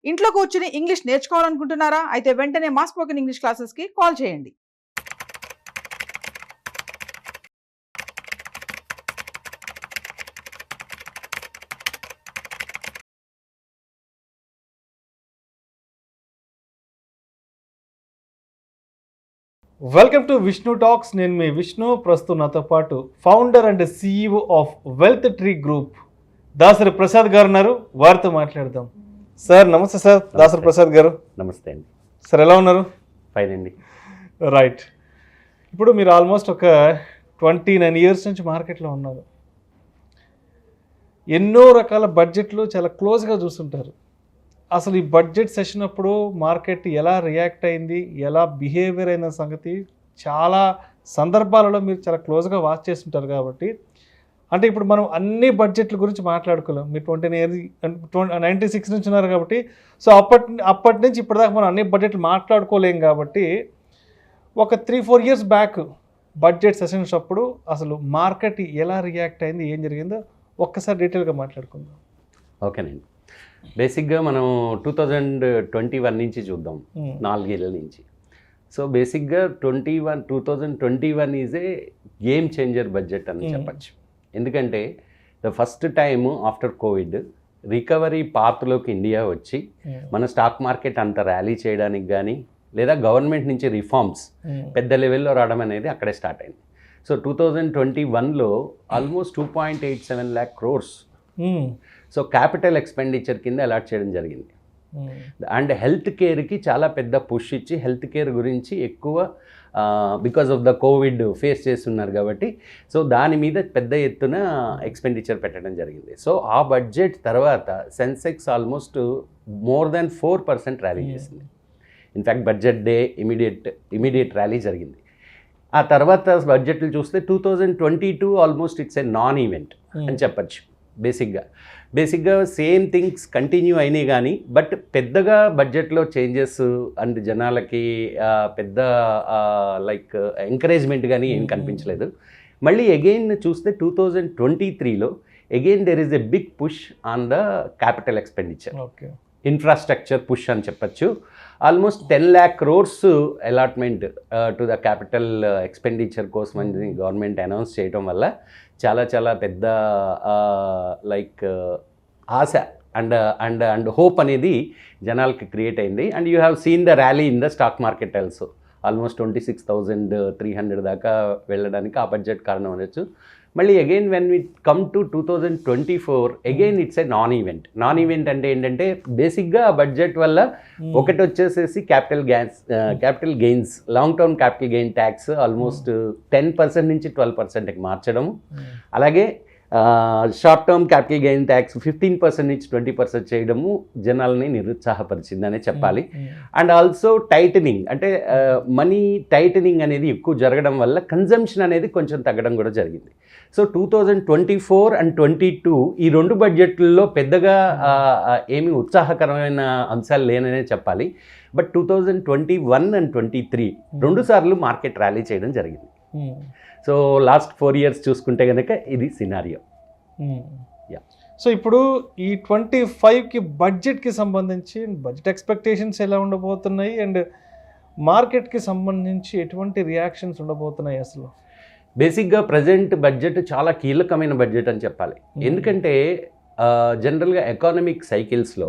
ఇంట్లో కూర్చుని ఇంగ్లీష్ నేర్చుకోవాలనుకుంటున్నారా? అయితే వెంటనే మా స్పోకెన్ ఇంగ్లీష్ క్లాసెస్కి కాల్ చేయండి. Welcome to Vishnu talks. నేను మీ విష్ణు. ప్రస్తుతం నాతో పాటు founder and CEO of wealth tree group Dasari Prasad గారు ఉన్నారు. వారితో మాట్లాడదాం. సార్ నమస్తే. సార్ దాసరి ప్రసాద్ గారు నమస్తే అండి. సార్ ఎలా ఉన్నారు? ఫైన్ అండి. రైట్. ఇప్పుడు మీరు ఆల్మోస్ట్ ఒక 29 years నుంచి మార్కెట్లో ఉన్నారు. ఎన్నో రకాల బడ్జెట్లు చాలా క్లోజ్గా చూస్తుంటారు. అసలు ఈ బడ్జెట్ సెషన్ అప్పుడు మార్కెట్ ఎలా రియాక్ట్ అయింది, ఎలా బిహేవియర్ అయిన సంగతి చాలా సందర్భాలలో మీరు చాలా క్లోజ్గా వాచ్ చేస్తుంటారు. కాబట్టి అంటే ఇప్పుడు మనం అన్ని బడ్జెట్ల గురించి మాట్లాడుకోలేం. మీరు 96 నుంచి ఉన్నారు కాబట్టి సో అప్పటి నుంచి ఇప్పటిదాకా మనం అన్ని బడ్జెట్లు మాట్లాడుకోలేం. కాబట్టి ఒక 3-4 years బ్యాక్ బడ్జెట్ సెషన్స్ అప్పుడు అసలు మార్కెట్ ఎలా రియాక్ట్ అయింది, ఏం జరిగిందో ఒక్కసారి డీటెయిల్గా మాట్లాడుకుందాం. ఓకేనండి. బేసిక్గా మనం 2021 నుంచి చూద్దాం, 4 ఏళ్ళ నుంచి. సో బేసిక్గా 2021 is a game changer budget అని చెప్పచ్చు. ఎందుకంటే the first time after covid recovery పాత్లోకి ఇండియా వచ్చి మన స్టాక్ మార్కెట్ అంత ర్యాలీ చేయడానికి కానీ లేదా గవర్నమెంట్ నుంచి రిఫార్మ్స్ పెద్ద లెవెల్లో రావడం అనేది అక్కడే స్టార్ట్ అయింది. సో 2021లో almost 2.87 lakh crores so capital expenditure కింద అలాట్ చేయడం జరిగింది. అండ్ హెల్త్ కేర్కి చాలా పెద్ద పుష్ ఇచ్చి హెల్త్ కేర్ గురించి ఎక్కువ because of the Covid face చేస్తున్నారు కాబట్టి సో దాని మీద పెద్ద ఎత్తున ఎక్స్పెండిచర్ పెట్టడం జరిగింది. సో ఆ బడ్జెట్ తర్వాత sensex almost more than 4% rally చేసింది. In fact budget day immediate rally జరిగింది. ఆ తర్వాత బడ్జెట్లు చూస్తే 2022 almost it's a non event అని చెప్పచ్చు. బేసిక్గా సేమ్ థింగ్స్ కంటిన్యూ అయినాయి కానీ బట్ పెద్దగా బడ్జెట్లో చేంజెస్ అండ్ జనాలకి పెద్ద లైక్ ఎంకరేజ్మెంట్ కానీ ఏం కనిపించలేదు. మళ్ళీ అగైన్ చూస్తే 2023లో again there is a big push on the capital expenditure, infrastructure push అని చెప్పచ్చు. Almost 10 lakh crores allotment to the capital expenditure కోసం అని గవర్నమెంట్ అనౌన్స్ చేయడం వల్ల చాలా చాలా పెద్ద లైక్ ఆశ అండ్ హోప్ అనేది జనాలకి క్రియేట్ అయింది. And you have seen the rally in the stock market also. Almost 26,300 దాకా వెళ్ళడానికి ఆ బడ్జెట్ కారణం అనొచ్చు. మళ్ళీ again when we come to 2024 again it's a non event అంటే ఏంటంటే బేసిక్గా ఆ బడ్జెట్ వల్ల ఒకటి వచ్చేసేసి capital gains long term capital gain tax almost 10% నుంచి 12%కి మార్చడం, అలాగే short term capital gain tax 15% నుంచి 20% చేయడము జనాలని నిరుత్సాహపరిచిందనే చెప్పాలి. అండ్ ఆల్సో టైటనింగ్ అంటే మనీ టైటనింగ్ అనేది ఎక్కువ జరగడం వల్ల కన్జంప్షన్ అనేది కొంచెం తగ్గడం కూడా జరిగింది. సో 2024 and 22 ఈ రెండు బడ్జెట్లలో పెద్దగా ఏమీ ఉత్సాహకరమైన అంశాలు లేననే చెప్పాలి. బట్ 2021 and 23 రెండుసార్లు మార్కెట్ ర్యాలీ చేయడం జరిగింది. సో లాస్ట్ 4 years చూసుకుంటే కనుక ఇది సినారియో. సో ఇప్పుడు ఈ 25కి బడ్జెట్కి సంబంధించి బడ్జెట్ ఎక్స్పెక్టేషన్స్ ఎలా ఉండబోతున్నాయి అండ్ మార్కెట్కి సంబంధించి ఎటువంటి రియాక్షన్స్ ఉండబోతున్నాయి? అసలు బేసిక్గా ప్రజెంట్ బడ్జెట్ చాలా కీలకమైన బడ్జెట్ అని చెప్పాలి. ఎందుకంటే జనరల్గా ఎకానమిక్ సైకిల్స్లో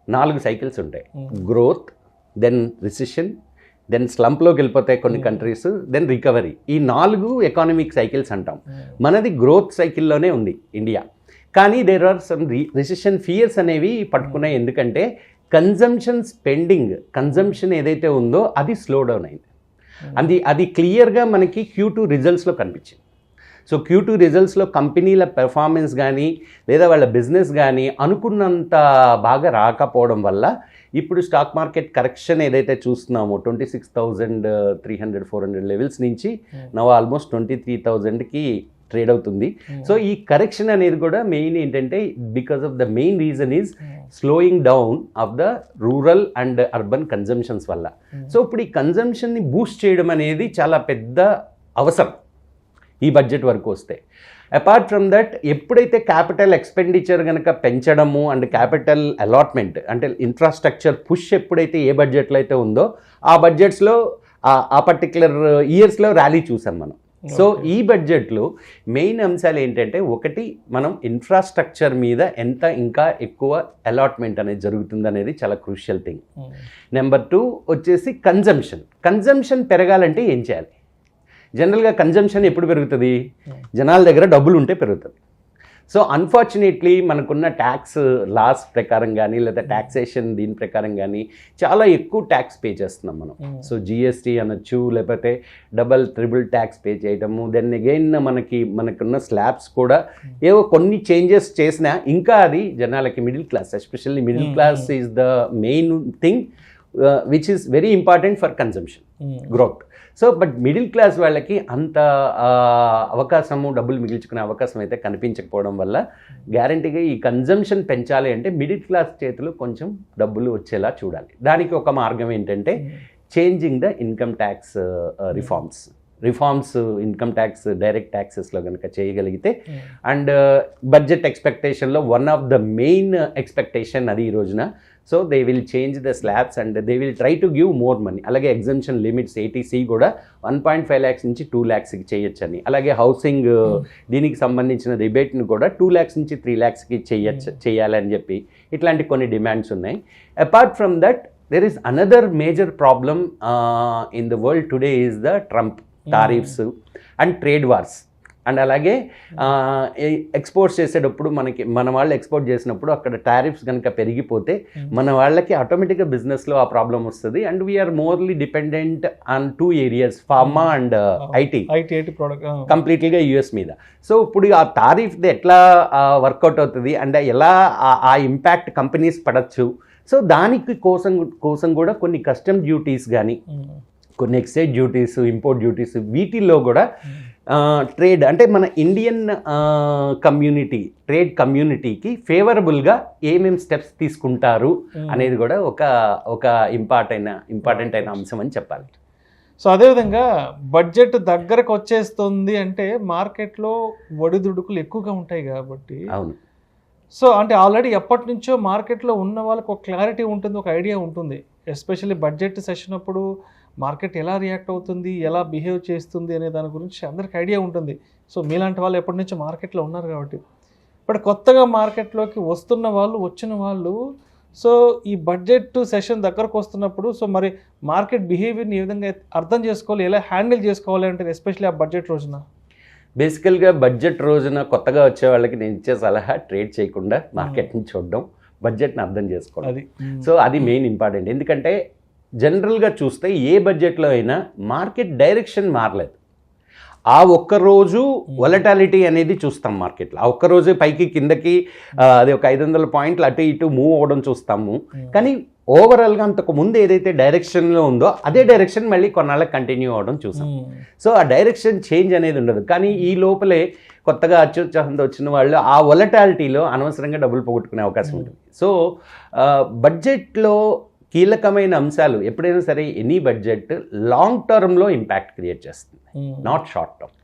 4 సైకిల్స్ ఉంటాయి. గ్రోత్, దెన్ రిసెషన్, దెన్ స్లంప్లోకి వెళ్ళిపోతాయి కొన్ని కంట్రీస్, దెన్ రికవరీ. ఈ 4 ఎకానమిక్ సైకిల్స్ అంటాం. మనది గ్రోత్ సైకిల్లోనే ఉంది ఇండియా. కానీ there are some recession fears అనేవి పట్టుకున్నాయి. ఎందుకంటే కన్జంప్షన్ ఏదైతే ఉందో అది స్లో డౌన్ అయింది. అది క్లియర్గా మనకి Q2 రిజల్ట్స్లో కనిపించింది. సో Q2 రిజల్ట్స్లో కంపెనీల పెర్ఫార్మెన్స్ కానీ లేదా వాళ్ళ బిజినెస్ కానీ అనుకున్నంత బాగా రాకపోవడం వల్ల ఇప్పుడు స్టాక్ మార్కెట్ కరెక్షన్ ఏదైతే చూస్తున్నామో 26,300-400 లెవెల్స్ నుంచి నవ్ ఆల్మోస్ట్ 23,000కి ట్రేడ్ అవుతుంది. సో ఈ కరెక్షన్ అనేది కూడా మెయిన్ ఏంటంటే because of the main reason is slowing down of the rural and urban consumptions వల్ల. సో ఇప్పుడు ఈ కన్జంప్షన్ని బూస్ట్ చేయడం అనేది చాలా పెద్ద అవసరం ఈ బడ్జెట్ వరకు వస్తే. అపార్ట్ ఫ్రమ్ దట్ ఎప్పుడైతే క్యాపిటల్ ఎక్స్పెండిచర్ కనుక పెంచడము అండ్ క్యాపిటల్ అలాట్మెంట్ అంటే ఇన్ఫ్రాస్ట్రక్చర్ పుష్ ఎప్పుడైతే ఏ బడ్జెట్లో అయితే ఉందో ఆ బడ్జెట్స్లో ఆ పర్టికులర్ ఇయర్స్లో ర్యాలీ చూసాం మనం. సో ఈ బడ్జెట్లో మెయిన్ అంశాలు ఏంటంటే, ఒకటి మనం ఇన్ఫ్రాస్ట్రక్చర్ మీద ఎంత ఇంకా ఎక్కువ అలాట్మెంట్ అనేది జరుగుతుంది అనేది చాలా క్రూషియల్ థింగ్. నెంబర్ 2 వచ్చేసి కన్జంప్షన్ పెరగాలంటే ఏం చేయాలి? జనరల్గా కన్జంప్షన్ ఎప్పుడు పెరుగుతుంది? జనాల దగ్గర డబ్బులు ఉంటే పెరుగుతుంది. సో అన్ఫార్చునేట్లీ మనకున్న ట్యాక్స్ లాస్ ప్రకారం కానీ లేదా ట్యాక్సేషన్ దీని ప్రకారం కానీ చాలా ఎక్కువ ట్యాక్స్ పే చేస్తున్నాం మనం. సో జిఎస్టీ అనొచ్చు, లేకపోతే డబల్ ట్రిపుల్ ట్యాక్స్ పే చేయడము. దెన్ అగైన్ మనకున్న స్లాబ్స్ కూడా ఏవో కొన్ని చేంజెస్ చేసినా ఇంకా అది జనాలకి middle class, especially middle class is the main thing which is very important for consumption growth. So but middle class వాళ్ళకి అంత అవకాశము, డబ్బులు మిగిల్చుకునే అవకాశం అయితే కనిపించకపోవడం వల్ల గ్యారంటీగా ఈ కన్జంప్షన్ పెంచాలి అంటే మిడిల్ క్లాస్ చేతులు కొంచెం డబ్బులు వచ్చేలా చూడాలి. దానికి ఒక మార్గం ఏంటంటే changing the income tax reforms income tax direct ట్యాక్సెస్లో కనుక చేయగలిగితే, అండ్ బడ్జెట్ ఎక్స్పెక్టేషన్లో one of the main expectation అది ఈ రోజున. So they will change the slabs and they will try to give more money. అలాగే ఎగ్జంప్షన్ లిమిట్స్ 80C కూడా 1.5 lakhs నుంచి 2 lakhsకి చేయొచ్చని. అలాగే హౌసింగ్ దీనికి సంబంధించిన రిబేట్ని కూడా 2 lakhs నుంచి 3 lakhsకి చేయాలని చెప్పి ఇట్లాంటి కొన్ని డిమాండ్స్ ఉన్నాయి. Apart from that there is another major problem in the world today is the Trump tariffs and trade wars. And అలాగే ఎక్స్పోర్ట్స్ చేసేటప్పుడు మన వాళ్ళు ఎక్స్పోర్ట్ చేసినప్పుడు అక్కడ టారిఫ్స్ కనుక పెరిగిపోతే మన వాళ్ళకి ఆటోమేటిక్గా బిజినెస్లో ఆ ప్రాబ్లం వస్తుంది. And we are merely dependent on 2 areas, pharma and IT కంప్లీట్లీగా యూఎస్ మీద. సో ఇప్పుడు ఆ టారిఫ్ ఎట్లా వర్కౌట్ అవుతుంది అండ్ ఎలా ఆ ఇంపాక్ట్ కంపెనీస్ పడచ్చు. సో దానికి కోసం కూడా కొన్ని కస్టమ్ డ్యూటీస్ కానీ, కొన్ని ఎక్సైజ్ డ్యూటీస్, ఇంపోర్ట్ డ్యూటీస్, వీటిల్లో కూడా ట్రేడ్ అంటే మన ఇండియన్ ట్రేడ్ కమ్యూనిటీకి ఫేవరబుల్గా ఏమేమి స్టెప్స్ తీసుకుంటారు అనేది కూడా ఒక ఇంపార్టెంట్ అయిన అంశం అని చెప్పాలి. సో అదేవిధంగా బడ్జెట్ దగ్గరకు వచ్చేస్తుంది అంటే మార్కెట్లో ఒడిదుడుకులు ఎక్కువగా ఉంటాయి కాబట్టి. అవును. సో అంటే ఆల్రెడీ ఎప్పటి నుంచో మార్కెట్లో ఉన్న వాళ్ళకి ఒక క్లారిటీ ఉంటుంది, ఒక ఐడియా ఉంటుంది. ఎస్పెషల్లీ బడ్జెట్ సెషన్ అప్పుడు మార్కెట్ ఎలా రియాక్ట్ అవుతుంది, ఎలా బిహేవ్ చేస్తుంది అనే దాని గురించి అందరికి ఐడియా ఉంటుంది. సో మీలాంటి వాళ్ళు ఎప్పటి నుంచో మార్కెట్లో ఉన్నారు కాబట్టి. బట్ కొత్తగా మార్కెట్లోకి వచ్చిన వాళ్ళు సో ఈ బడ్జెట్ సెషన్ దగ్గరకు వస్తున్నప్పుడు సో మరి మార్కెట్ బిహేవియర్ని ఏ విధంగా అర్థం చేసుకోవాలి, ఎలా హ్యాండిల్ చేసుకోవాలి అంటే ఎస్పెషల్లీ ఆ బడ్జెట్ రోజున? బేసికల్గా బడ్జెట్ రోజున కొత్తగా వచ్చే వాళ్ళకి నేను ఇచ్చే సలహా ట్రేడ్ చేయకుండా మార్కెట్ని చూడడం, బడ్జెట్ని అర్థం చేసుకోవడం. సో అది మెయిన్ ఇంపార్టెంట్. ఎందుకంటే జనరల్గా చూస్తే ఏ బడ్జెట్లో అయినా మార్కెట్ డైరెక్షన్ మారలేదు. ఆ ఒక్కరోజు వొలటాలిటీ అనేది చూస్తాం మార్కెట్లో. ఆ ఒక్కరోజు పైకి కిందకి అది ఒక 500 పాయింట్లు అటు ఇటు మూవ్ అవ్వడం చూస్తాము. కానీ ఓవరాల్గా అంతకు ముందు ఏదైతే డైరెక్షన్లో ఉందో అదే డైరెక్షన్ మళ్ళీ కొన్నాళ్ళకి కంటిన్యూ అవ్వడం చూసాం. సో ఆ డైరెక్షన్ చేంజ్ అనేది ఉండదు. కానీ ఈ లోపలే కొత్తగా అత్యుత్సాహంతో వచ్చిన వాళ్ళు ఆ వొలటాలిటీలో అనవసరంగా డబ్బులు పోగొట్టుకునే అవకాశం ఉంటుంది. సో బడ్జెట్లో కీలకమైన అంశాలు ఎప్పుడైనా సరే ఎనీ బడ్జెట్ లాంగ్ టర్మ్లో ఇంపాక్ట్ క్రియేట్ చేస్తుంది, నాట్ షార్ట్ టర్మ్.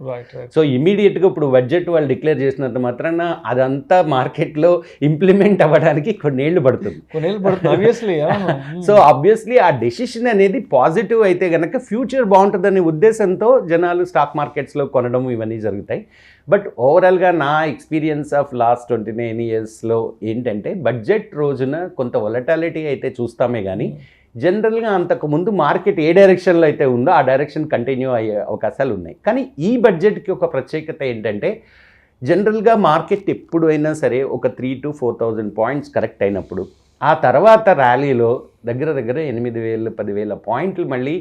సో ఇమీడియట్గా ఇప్పుడు బడ్జెట్ వాళ్ళు డిక్లేర్ చేసినంత మాత్రాన అదంతా మార్కెట్లో ఇంప్లిమెంట్ అవ్వడానికి కొన్నేళ్ళు పడుతుంది. సో ఆబ్వియస్లీ ఆ డెసిషన్ అనేది పాజిటివ్ అయితే కనుక ఫ్యూచర్ బాగుంటుందనే ఉద్దేశంతో జనాలు స్టాక్ మార్కెట్స్లో కొనడం ఇవన్నీ జరుగుతాయి. బట్ ఓవరాల్గా నా ఎక్స్పీరియన్స్ ఆఫ్ లాస్ట్ 29 yearsలో ఏంటంటే బడ్జెట్ రోజున కొంత వొలటాలిటీ అయితే చూస్తామే కానీ జనరల్గా అంతకుముందు మార్కెట్ ఏ డైరెక్షన్లో అయితే ఉందో ఆ డైరెక్షన్ కంటిన్యూ అయ్యే అవకాశాలు ఉన్నాయి. కానీ ఈ బడ్జెట్కి ఒక ప్రత్యేకత ఏంటంటే జనరల్గా మార్కెట్ ఎప్పుడైనా సరే ఒక 3,000 to 4,000 పాయింట్స్ కరెక్ట్ అయినప్పుడు ఆ తర్వాత ర్యాలీలో దగ్గర 8,000 10,000 పాయింట్లు మళ్ళీ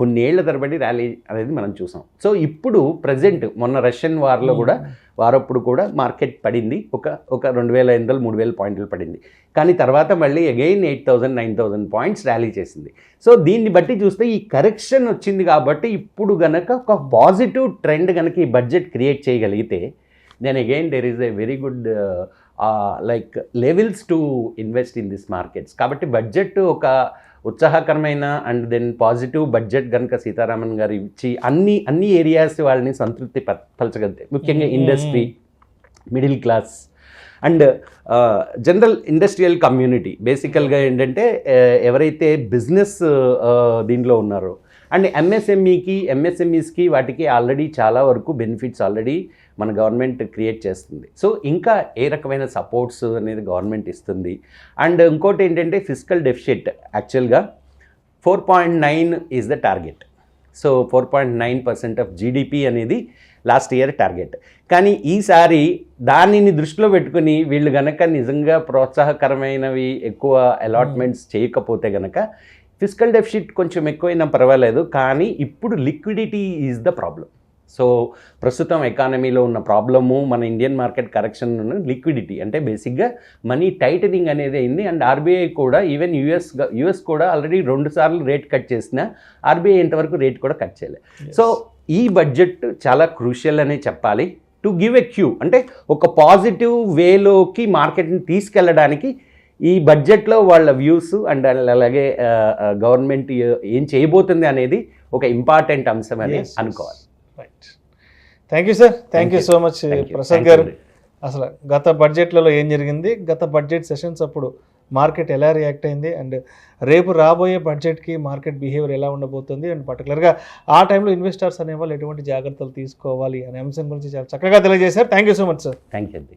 కొన్నేళ్ల తరబడి ర్యాలీ అనేది మనం చూసాం. సో ఇప్పుడు ప్రజెంట్ మొన్న రష్యన్ వార్లో కూడా వారప్పుడు కూడా మార్కెట్ పడింది, ఒక 2,500 3,000 పాయింట్లు పడింది. కానీ తర్వాత మళ్ళీ అగైన్ 8,000 9,000 పాయింట్స్ ర్యాలీ చేసింది. సో దీన్ని బట్టి చూస్తే ఈ కరెక్షన్ వచ్చింది కాబట్టి ఇప్పుడు గనక ఒక పాజిటివ్ ట్రెండ్ కనుక ఈ బడ్జెట్ క్రియేట్ చేయగలిగితే then again there is a very good like levels to invest in this markets. కాబట్టి బడ్జెట్ ఉత్సాహకరమైన అండ్ దెన్ పాజిటివ్ బడ్జెట్ కనుక సీతారామన్ గారు ఇచ్చి అన్ని ఏరియాస్ వాళ్ళని సంతృప్తి పరచగలిగితే, ముఖ్యంగా industry, middle class and general industrial community, బేసికల్గా ఏంటంటే ఎవరైతే బిజినెస్ దీంట్లో ఉన్నారో అండ్ ఎంఎస్ఎంఈస్కి వాటికి ఆల్రెడీ చాలా వరకు బెనిఫిట్స్ ఆల్రెడీ మన గవర్నమెంట్ క్రియేట్ చేస్తుంది. సో ఇంకా ఏ రకమైన సపోర్ట్స్ అనేది గవర్నమెంట్ ఇస్తుంది. అండ్ ఇంకోటి ఏంటంటే ఫిజికల్ డెఫిసిట్ యాక్చువల్గా 4.9 is the target. So 4.9% of GDP అనేది లాస్ట్ ఇయర్ టార్గెట్. కానీ ఈసారి దానిని దృష్టిలో పెట్టుకుని వీళ్ళు గనక నిజంగా ప్రోత్సాహకరమైనవి ఎక్కువ అలాట్మెంట్స్ చేయకపోతే గనక ఫిజికల్ డెఫిసిట్ కొంచెం ఎక్కువైనా పర్వాలేదు, కానీ ఇప్పుడు liquidity is the problem. So ప్రస్తుతం ఎకానమీలో ఉన్న ప్రాబ్లము మన ఇండియన్ మార్కెట్ కరెక్షన్ ఉన్న లిక్విడిటీ, అంటే బేసిక్గా మనీ టైటనింగ్ అనేది అయింది. అండ్ ఆర్బీఐ కూడా ఈవెన్ యుఎస్ కూడా ఆల్రెడీ 2 సార్లు రేట్ కట్ చేసిన ఆర్బీఐ ఇంతవరకు రేట్ కూడా కట్ చేయలేదు. సో ఈ బడ్జెట్ చాలా క్రూషియల్ అనే చెప్పాలి టు గివ్ ఎ క్యూ, అంటే ఒక పాజిటివ్ వేలోకి మార్కెట్ని తీసుకెళ్ళడానికి ఈ బడ్జెట్లో వాళ్ళ వ్యూస్ అండ్ అలాగే గవర్నమెంట్ ఏం చేయబోతుంది అనేది ఒక ఇంపార్టెంట్ అంశం అని అనుకోవాలి. Right, thank you sir, thank you so much Prasad గారు. అసలు గత బడ్జెట్లలో ఏం జరిగింది, గత బడ్జెట్ సెషన్స్ అప్పుడు మార్కెట్ ఎలా రియాక్ట్ అయింది, అండ్ రేపు రాబోయే బడ్జెట్కి మార్కెట్ బిహేవియర్ ఎలా ఉండబోతుంది, అండ్ పర్టికులర్గా ఆ టైంలో ఇన్వెస్టర్స్ అనేవాళ్ళు ఎటువంటి జాగ్రత్తలు తీసుకోవాలి అనే అంశం గురించి చాలా చక్కగా తెలియజేశారు. Thank you so much sir. Thank you అండి.